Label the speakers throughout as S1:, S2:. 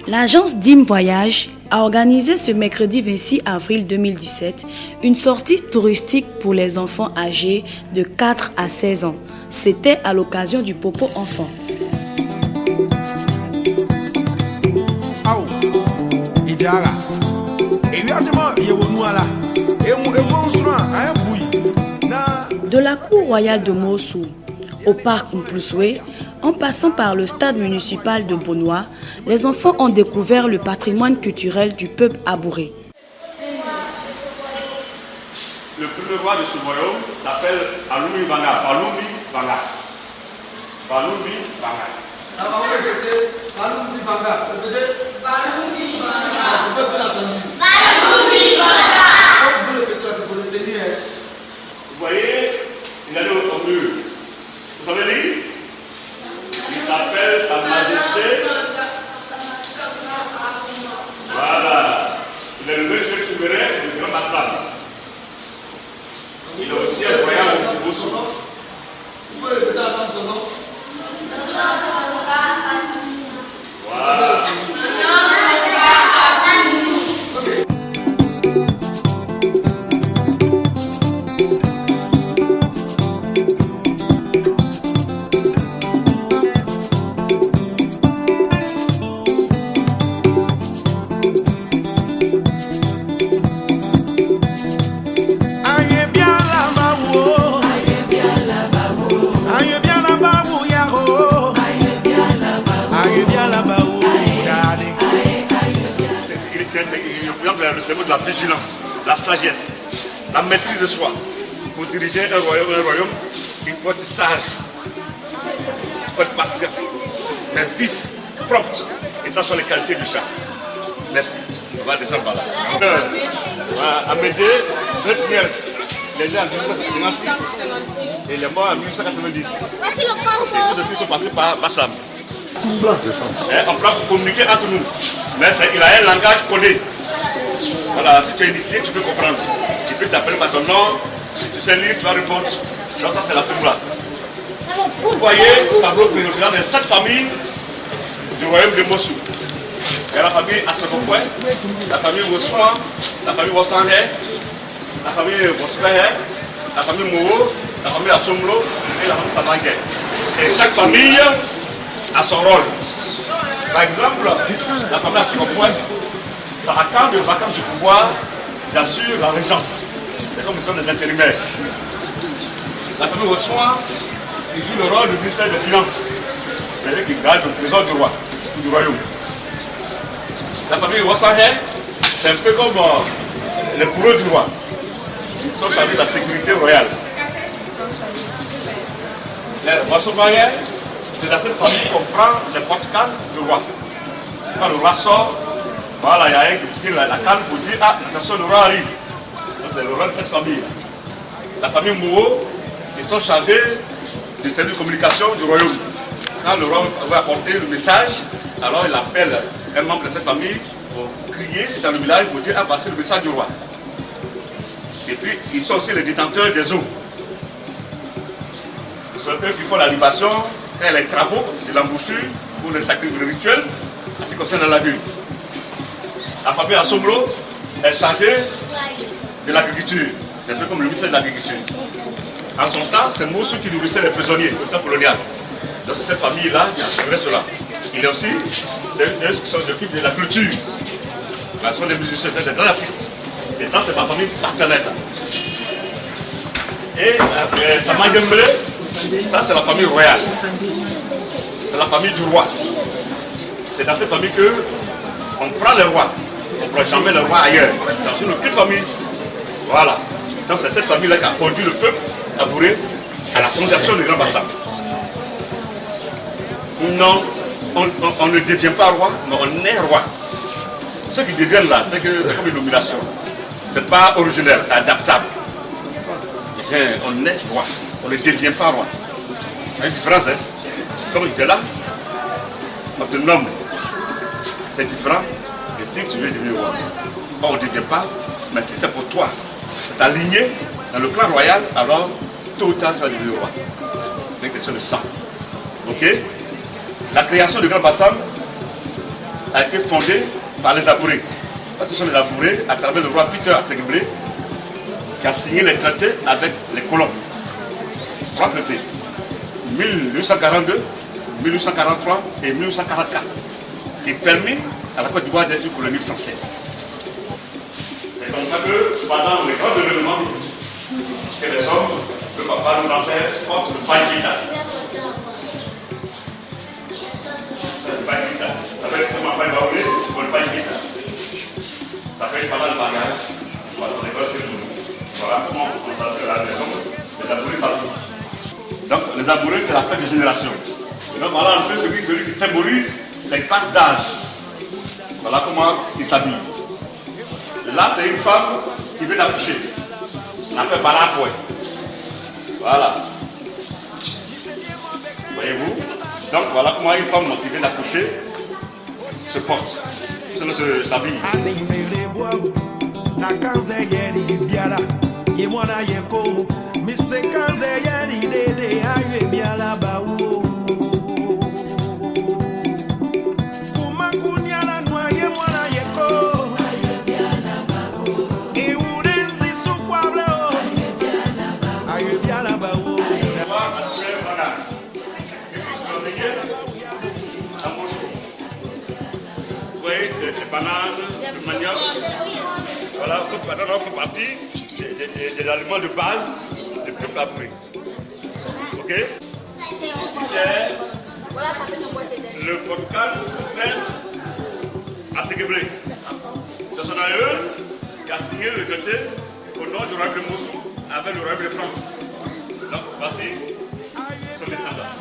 S1: L'agence DIM Voyage a organisé ce mercredi 26 avril 2017 une sortie touristique pour les enfants âgés de 4 à 16 ans. C'était à l'occasion du Popo Enfant. De la cour royale de Mossou au parc Mplousoué, en passant par le stade municipal de Bonois, les enfants ont découvert le patrimoine culturel du peuple abouré.
S2: Le premier roi de ce royaume s'appelle Alumi Banga. Balumbi Banga. Balumbi Banga. Balumbi Banga. Balumbi Banga. Vous voyez, il allait au mur. Vous savez lire? Il s'appelle Sa Majesté. Voilà. Il est le monsieur souverain du Grand Bassam. Il est aussi un voyage au Bossou. Vous pouvez répéter ensemble son nom? Voilà. Le symbole de la vigilance, la sagesse, la maîtrise de soi. Pour diriger un royaume, il faut être sage, il faut être patient, mais vif, propre. Et ça sont les qualités du chat. Merci. On va descendre par là. Amédée Retmiers, il est né en 1956 et il est mort en 1890. Et tous ceux-ci sont passés par Bassam. On peut communiquer entre nous, mais il a un langage codé. Voilà, si tu es initié, tu peux comprendre. Tu peux t'appeler par ton nom, si tu sais lire, tu vas répondre. Donc ça, c'est la Toumoula. Vous voyez ce tableau que je regarde des 7 familles du royaume de Mossou. Il y a la famille Assekopoué, la famille Wossoua, la famille Wossangé, la famille Wossoué, la famille Moho, la famille Assomlo et la famille Samangé. Et chaque famille a son rôle. Par exemple, la famille Assekopoué, ça accorde les vacances du pouvoir, ils assurent la régence. C'est comme ils sont des intérimaires. La famille Wossoua, ils jouent le rôle du ministère des Finances. C'est-à-dire qu'ils gardent le trésor du roi, du royaume. La famille Wossangé, c'est un peu comme les bourreaux du roi. Ils sont chargés de la sécurité royale. Les Wossouangé, c'est dans cette famille qu'on prend les porte-cannes du roi. Quand le roi sort, voilà, il y a un qui tire la canne pour dire ah, attention, le roi arrive. Donc c'est le roi de cette famille. La famille Mouho, ils sont chargés du service de communication du royaume. Quand le roi va apporter le message, alors il appelle un membre de cette famille pour crier dans le village pour dire ah, voici le message du roi. Et puis ils sont aussi les détenteurs des eaux. Ce sont eux qui font la libation, quand il y a les travaux de l'embouchure pour les sacrifices rituels, en ce qui concerne la ville. La famille Assomlo est chargée de l'agriculture. C'est un peu comme le ministère de l'Agriculture. En son temps, c'est Mossou qui nourrissait les prisonniers au temps colonial. Donc c'est cette famille-là qui assurait cela. Il est aussi, c'est eux qui s'occupent de la culture. Ce sont des musiciens, des grands artistes. Et ça, c'est ma famille partenaire. Ça. Et Samangemble, ça c'est la famille royale. C'est la famille du roi. C'est dans cette famille qu'on prend le roi. On ne prend jamais le roi ailleurs. Dans une autre famille. Voilà. Donc c'est cette famille-là qui a conduit le peuple abouré à la fondation du Grand Bassam. Non, on ne devient pas roi, mais on est roi. Ceux qui deviennent là, c'est comme une nomination. C'est pas originel, c'est adaptable. On est roi, on ne devient pas roi. Il y a une différence, hein. Comme tu es là, on te nomme. C'est différent de si tu veux devenir roi. On ne devient pas, mais si c'est pour toi, c'est aligné dans le clan royal, alors tôt ou tard tu vas devenir roi. C'est une question de sang. Ok? La création du Grand Bassam a été fondée par les Abourés. Parce que ce sont les Abourés, à travers le roi Peter Ategbele, qui a signé les traités avec les colons. 3 traités. 1842, 1843 et 1844, qui permet à la Côte d'Ivoire d'être une colonie française. C'est comme ça que pendant les grands événements, que les hommes, le papa, le grand-père, portent le Païkita. C'est le Païkita. Ça fait comment pas évaluer pour le Païkita. Ça fait pendant le bagage, pendant les grandes cérémonies. Voilà comment on s'appelle à la maison, les Abourés s'appellent. Donc les Abourés, c'est la fête de génération. Et donc voilà un peu celui qui symbolise les classes d'âge. Voilà comment il s'habille. Là, c'est une femme qui vient d'accoucher. On appelle Balakoué. Voilà. Voyez-vous? Donc voilà comment une femme qui vient d'accoucher se porte. S'habille. C'est les bananes, le manioc. Voilà, on fait partie des aliments de base du peuple Abouré. Ok? Ici c'est le vodka de prince Ategbele. Ce sont eux qui a signé le traité au nord du royaume de Mossoul avec le royaume de France. Donc voici son descendant.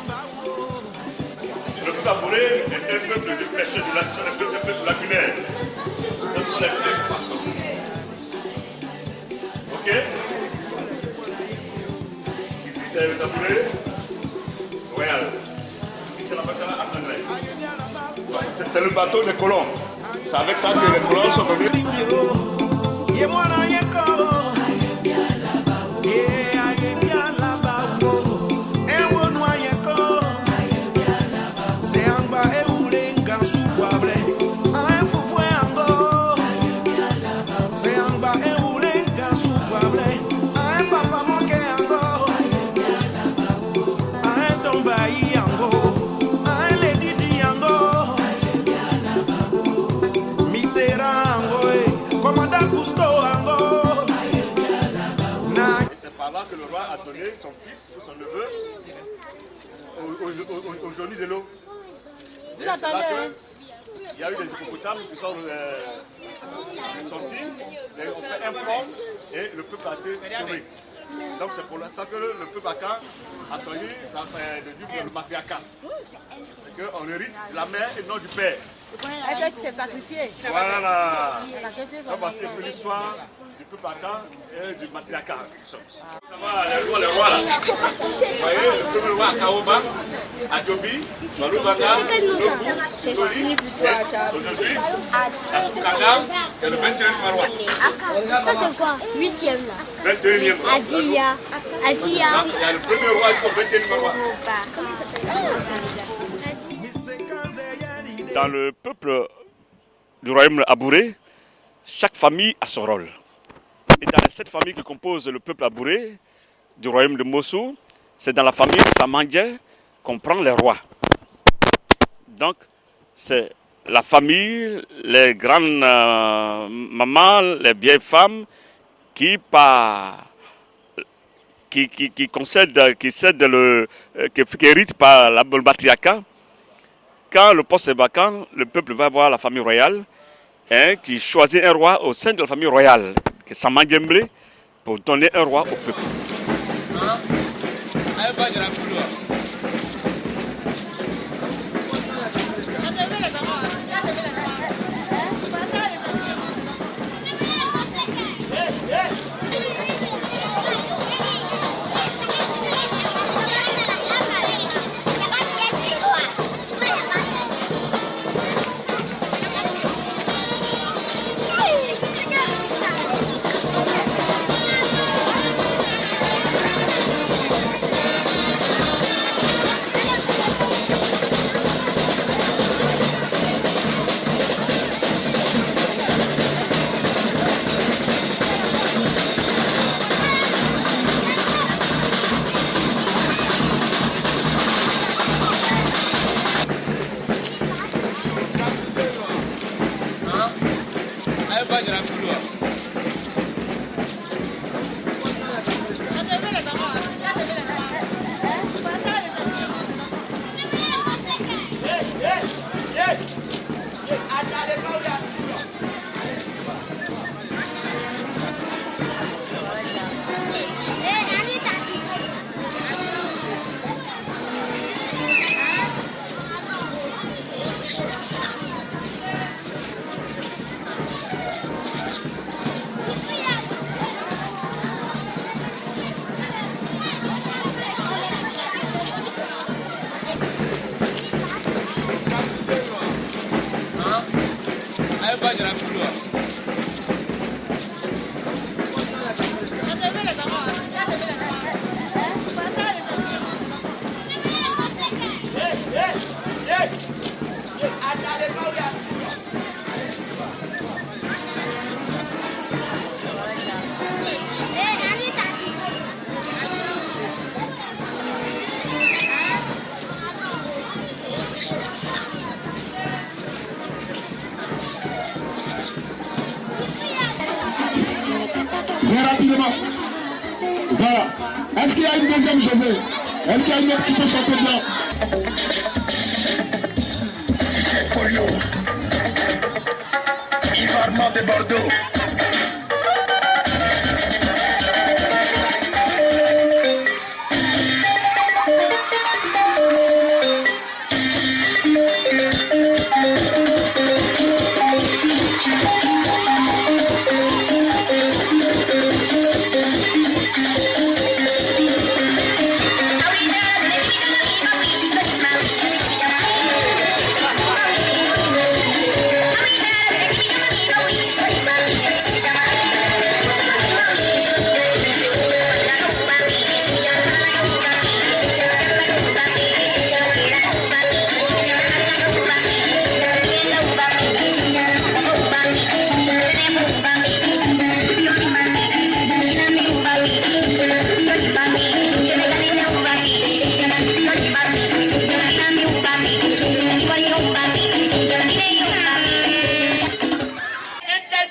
S2: Le peuple Abouré était un peuple de pêcheurs, de peuple lacunaire. Ce sont les frères poissons. Ok? Ici c'est le Abouré royal. Ici c'est la personne à Assemblée. C'est le bateau des colons. C'est avec ça que les colons sont venus. Que le roi a donné son fils ou son neveu au Johnny de l'eau. C'est là qu'il y a eu des hippopotames qui sont sortis, et on fait un pont et le peuple a été sauvé. Donc c'est pour ça que le peuple Aka a choisi de dire le matriarcat. C'est qu'on hérite de la mère et non du père.
S3: Elle s'est sacrifiée.
S2: Voilà. Donc voici l'histoire du peuple Aka et du matriarcat. Ça va, les rois là. Vous voyez, le premier roi Akaoba, Adjobi, Malubaka, Nobu, Toli, et aujourd'hui, Asukaka est le 21e roi.
S4: Ça c'est quoi? 8e là.
S2: 21e roi.
S4: Adia.
S2: Il y a le premier roi et le 21e roi. Dans le peuple du royaume Abouré, chaque famille a son rôle. Et dans les 7 familles qui composent le peuple Abouré du royaume de Mossoul, c'est dans la famille Samandjé qu'on prend les rois. Donc, c'est la famille, les grandes mamans, les vieilles femmes qui héritent par le matriarcat. Quand le poste est vacant, le peuple va voir la famille royale qui choisit un roi au sein de la famille royale, qui est Samandjemblé, pour donner un roi au peuple.
S5: Mais rapidement. Voilà. Est-ce qu'il y a une deuxième José? Est-ce qu'il y a une autre qui peut chanter bien?
S6: Polo, Yves Armand de Bordeaux.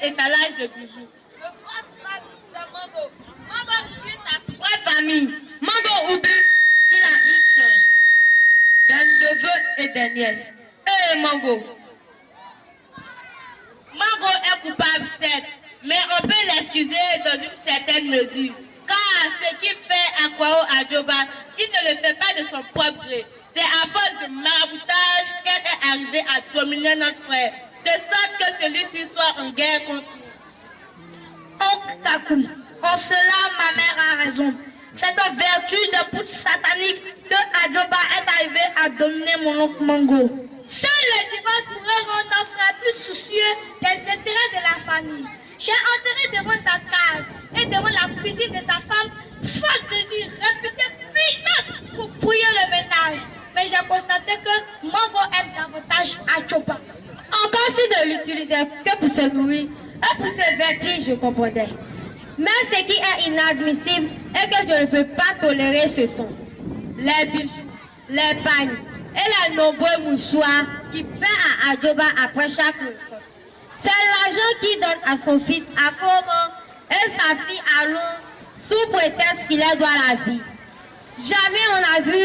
S3: Étalage de bijoux. Votre famille, Mango oublie qu'il a une soeur, des neveux et des nièces. Eh Mango. Mango est coupable, certes, mais on peut l'excuser dans une certaine mesure. Car ce qu'il fait à Kwao Adjoba, il ne le fait pas de son propre gré. C'est à force de maraboutage qu'elle est arrivée à dominer notre frère, de sorte que celui-ci soit en guerre contre nous.
S4: Oncle Takou, en cela ma mère a raison. C'est en vertu de poutre satanique que Adjoba est arrivé à dominer mon oncle Mango. Seul le divorce pourrait rendre notre frère plus soucieux des intérêts de la famille. J'ai enterré devant sa case et devant la cuisine de sa femme, force de dire réputée puissante pour brouiller le ménage. Mais j'ai constaté que Mango aime davantage Adjoba.
S7: Encore si ne l'utilisait que pour se nourrir et pour se vêtir, je comprenais. Mais ce qui est inadmissible et que je ne peux pas tolérer, ce sont les bijoux, les pagnes et les nombreux mouchoirs qui paient à Adjoba après chaque repas. C'est l'argent qu'il donne à son fils à Komo et sa fille à Londres sous prétexte qu'il leur doit la vie. Jamais on a vu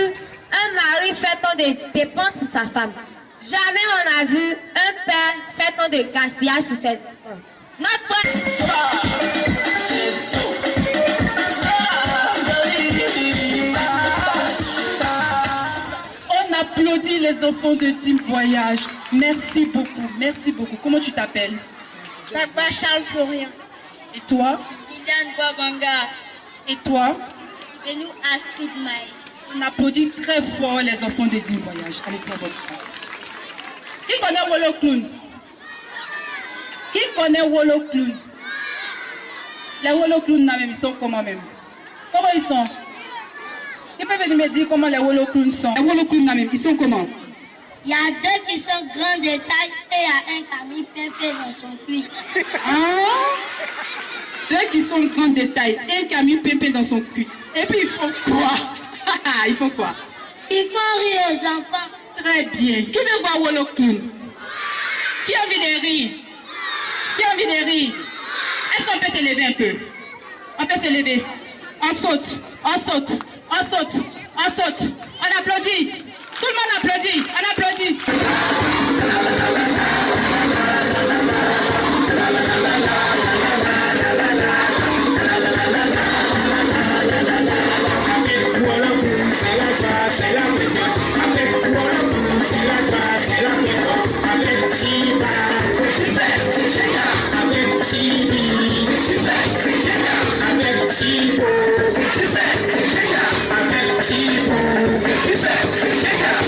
S7: un mari faire tant de dépenses pour sa femme. Jamais on a vu un père faire tant de gaspillage pour ses enfants. Notre frère...
S8: On applaudit les enfants de Team Voyage. Merci beaucoup, merci beaucoup. Comment tu t'appelles?
S4: Papa Charles Florian.
S8: Et toi?
S4: Kylian Gwabanga.
S8: Et toi?
S4: Et nous Astrid Maï.
S8: On applaudit très fort les enfants de Team Voyage. Allez sur votre place. Qui connaît Wolo Clown? Qui connaît Wolo Clown? Les Wolo Clown là même, ils sont comment même? Comment ils sont? Qui peut venir me dire comment les Wolo Clown sont? Les Wolo Clown là même, ils sont comment?
S4: Il y a deux qui sont grands de taille et il y a un qui a mis pépé dans son cuir.
S8: Ah? Deux qui sont grands de taille, un qui a mis pépé dans son cul. Et puis ils font quoi? Ils font quoi?
S4: Ils font rire aux enfants.
S8: Très bien. Qui veut voir Wolo Clown? Qui a envie de rire? Qui a envie de rire? Est-ce qu'on peut se lever un peu? On peut se lever. On saute, on saute, on saute, on saute. On applaudit. Tout le monde applaudit. On applaudit.
S6: C'est la joie, c'est la fête. Avec Wolo, c'est la joie, c'est la fête. Avec Chiba, c'est super, c'est génial. Avec Chibi, c'est super, c'est génial. Avec Chibo, c'est super, c'est génial. Avec Chibo, c'est super, c'est génial.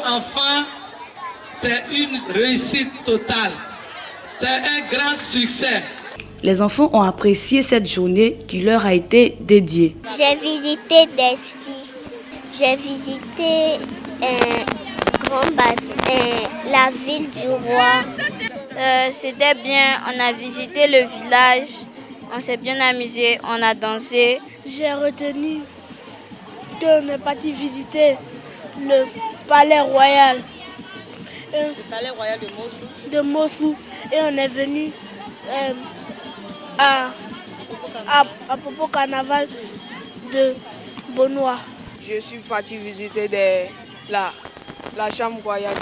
S9: enfants, c'est une réussite totale. C'est un grand succès.
S1: Les enfants ont apprécié cette journée qui leur a été dédiée.
S10: J'ai visité des sites. J'ai visité un grand bassin, la ville du roi.
S7: C'était bien, on a visité le village, on s'est bien amusé, on a dansé.
S4: J'ai retenu qu'on est parti visiter le palais royal. Le palais royal de Mossou. Et on est venu à Popo Carnaval de Bonois.
S11: Je suis parti visiter la chambre royale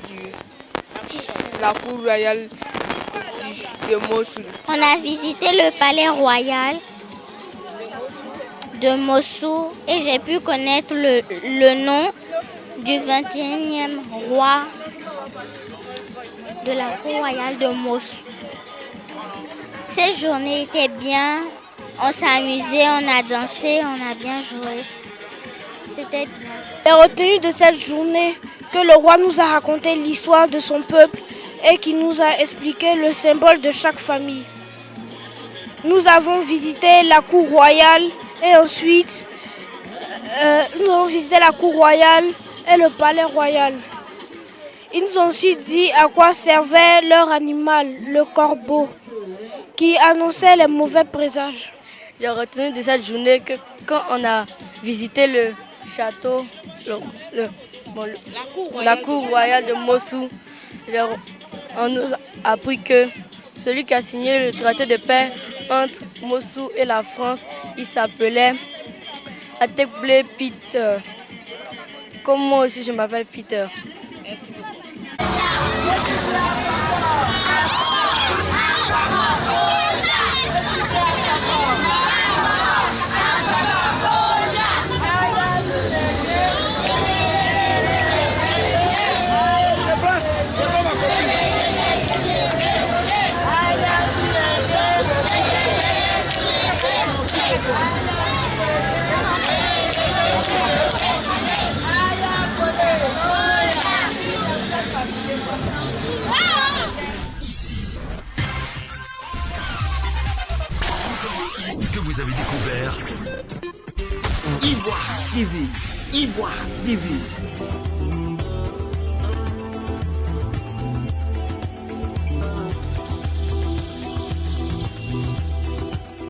S11: la cour royale de Mossoul.
S10: On a visité le palais royal de Mossou et j'ai pu connaître le nom du 21e roi de la cour royale de Mossou. Cette journée était bien, on s'est amusé, on a dansé, on a bien joué. C'était bien.
S4: J'ai retenu de cette journée que le roi nous a raconté l'histoire de son peuple et qui nous a expliqué le symbole de chaque famille. Nous avons visité la cour royale et ensuite nous avons visité la cour royale et le palais royal. Ils nous ont aussi dit à quoi servait leur animal, le corbeau, qui annonçait les mauvais présages.
S11: J'ai retenu de cette journée que quand on a visité le château, la cour royale de Mossou, on nous a appris que celui qui a signé le traité de paix entre Mossou et la France, il s'appelait Ateble Peter. Comme moi aussi je m'appelle Peter. Merci beaucoup.
S12: Que vous avez découvert
S6: Ivoire TV.